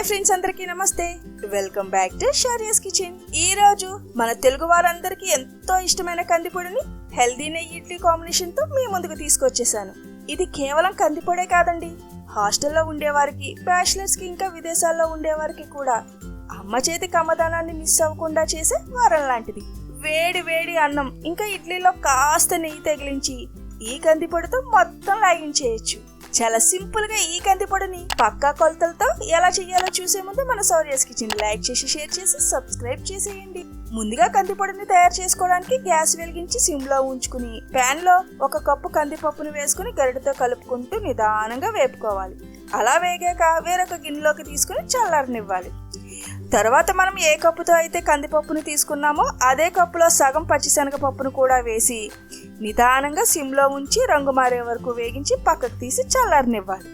Hi friends, అందరికీ నమస్తే. Welcome back to Shariya's kitchen. ఈ రోజు మన తెలుగు వారందరికీ ఎంతో ఇష్టమైన కందిపొడిని హెల్దీ నెయ్యి ఇడ్లీ కాంబినేషన్ తో మీ ముందుకు తీసుకొచ్చేసాను. ఇది కేవలం కందిపొడే కాదండి, హాస్టల్లో ఉండేవారికి, బ్యాచిలర్స్ కి, ఇంకా విదేశాల్లో ఉండేవారికి కూడా అమ్మ చేతి కమ్మదనాన్ని మిస్ అవ్వకుండా చేసే వారం లాంటిది. వేడి వేడి అన్నం ఇంకా ఇడ్లీలో కాస్త నెయ్యి తగిలించి ఈ కందిపొడితో మొత్తం లాగించేయచ్చు. చాలా సింపుల్ గా ఈ కందిపొడిని పక్కా కొలతలతో ఎలా చేయాలో చూసే ముందు మన షారియాస్ కిచెన్ లైక్ చేసి, షేర్ చేసి, సబ్స్క్రైబ్ చేసేయండి. ముందుగా కందిపొడిని తయారు చేసుకోవడానికి గ్యాస్ వెలిగించి సిమ్ లో ఉంచుకుని పాన్ లో 1 కప్పు కందిపప్పును వేసుకుని గరిటెతో కలుపుకుంటూ నిదానంగా వేపుకోవాలి. అలా వేగాక వేరొక గిన్నెలోకి తీసుకుని చల్లారనివ్వాలి. తర్వాత మనం ఏ కప్పుతో అయితే కందిపప్పును తీసుకున్నామో అదే కప్పులో సగం పచ్చిశనగపప్పును కూడా వేసి నిదానంగా సిమ్లో ఉంచి రంగు మారే వరకు వేగించి పక్కకు తీసి చల్లారనివ్వాలి.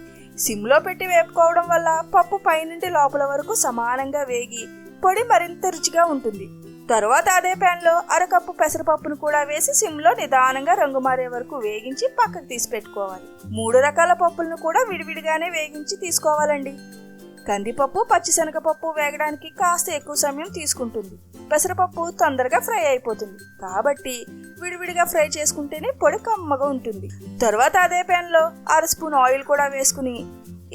సిమ్లో పెట్టి వేపుకోవడం వల్ల పప్పు పైనుండి లోపల వరకు సమానంగా వేగి పొడి మరింత రుచిగా ఉంటుంది. తర్వాత అదే ప్యాన్లో 1/2 కప్పు పెసరపప్పును కూడా వేసి సిమ్లో నిదానంగా రంగు మారే వరకు వేగించి పక్కకు తీసి పెట్టుకోవాలి. 3 రకాల పప్పులను కూడా విడివిడిగానే వేగించి తీసుకోవాలండి. కందిపప్పు, పచ్చిశనగపప్పు వేగడానికి కాస్త ఎక్కువ సమయం తీసుకుంటుంది. పెసరపప్పు తొందరగా ఫ్రై అయిపోతుంది కాబట్టి విడివిడిగా ఫ్రై చేసుకుంటేనే పొడి కమ్మగా ఉంటుంది. తర్వాత అదే ప్యాన్లో 1/2 స్పూన్ ఆయిల్ కూడా వేసుకుని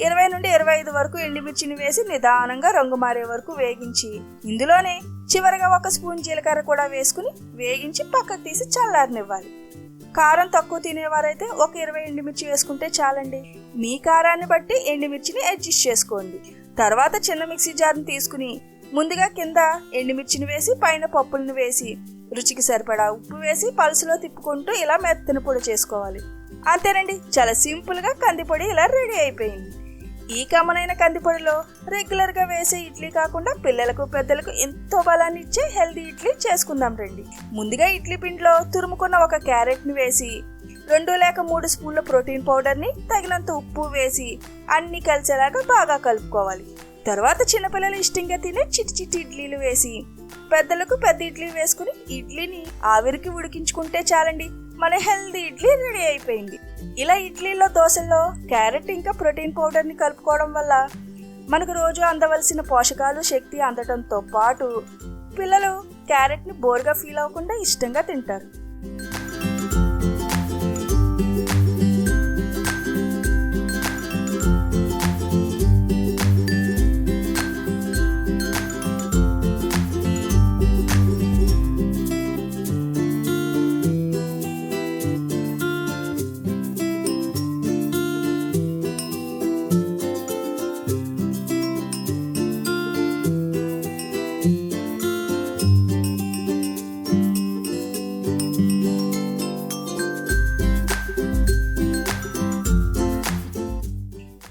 20 నుండి 25 వరకు ఎండుమిర్చిని వేసి నిదానంగా రంగు మారే వరకు వేగించి ఇందులోనే చివరిగా 1 స్పూన్ జీలకర్ర కూడా వేసుకుని వేగించి పక్కకు తీసి చల్లారనివ్వాలి. కారం తక్కువ తినేవారైతే 20 ఎండుమిర్చి వేసుకుంటే చాలండి. మీ కారాన్ని బట్టి ఎండుమిర్చిని అడ్జస్ట్ చేసుకోండి. తర్వాత చిన్న మిక్సీ జార్ని తీసుకుని ముందుగా కింద ఎండుమిర్చిని వేసి పైన పప్పులను వేసి రుచికి సరిపడా ఉప్పు వేసి పలుసులో తిప్పుకుంటూ ఇలా మెత్తని పొడి చేసుకోవాలి. అంతేనండి, చాలా సింపుల్గా కందిపొడి ఇలా రెడీ అయిపోయింది. ఈ కమ్మనైన కందిపొడిలో రెగ్యులర్గా వేసే ఇడ్లీ కాకుండా పిల్లలకు, పెద్దలకు ఎంతో బలాన్ని ఇచ్చే హెల్దీ ఇడ్లీ చేసుకుందాం రండి. ముందుగా ఇడ్లీ పిండిలో తురుముకున్న 1 క్యారెట్ని వేసి 2 లేక 3 స్పూన్ల ప్రోటీన్ పౌడర్ని, తగినంత ఉప్పు వేసి అన్ని కలిసేలాగా బాగా కలుపుకోవాలి. తర్వాత చిన్నపిల్లలు ఇష్టంగా తినే చిట్టి ఇడ్లీలు వేసి పెద్దలకు పెద్ద ఇడ్లీ వేసుకుని ఇడ్లీని ఆవిరికి ఉడికించుకుంటే చాలండి, మన హెల్దీ ఇడ్లీ రెడీ అయిపోయింది. ఇలా ఇడ్లీలో, దోశల్లో క్యారెట్ ఇంకా ప్రోటీన్ పౌడర్ని కలుపుకోవడం వల్ల మనకు రోజు అందవలసిన పోషకాలు, శక్తి అందడంతో పాటు పిల్లలు క్యారెట్ని బోర్గా ఫీల్ అవ్వకుండా ఇష్టంగా తింటారు.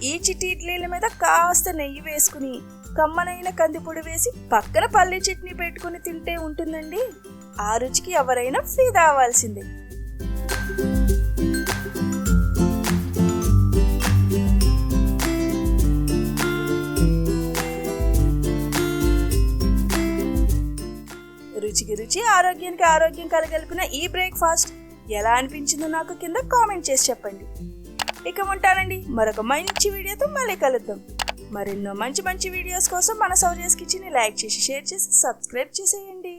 ఈ చిట్టి ఇడ్లీల మీద కాస్త నెయ్యి వేసుకుని కమ్మనైన కందిపొడి వేసి పక్కన పల్లి చట్నీ పెట్టుకుని తింటే ఉంటుందండి. ఆ రుచికి ఎవరైనా ఫిదా అవ్వాల్సిందే. రుచికి రుచి, ఆరోగ్యానికి ఆరోగ్యం కలగలిపిన ఈ బ్రేక్ఫాస్ట్ ఎలా అనిపించిందో నాకు కింద కామెంట్ చేసి చెప్పండి. ఇక ఉంటానండి, మరొక మంచి వీడియోతో మళ్ళీ కలుద్దాం. మరెన్నో మంచి వీడియోస్ కోసం మన షారియాస్ కిచెన్ లైక్ చేసి, షేర్ చేసి, సబ్స్క్రైబ్ చేసేయండి.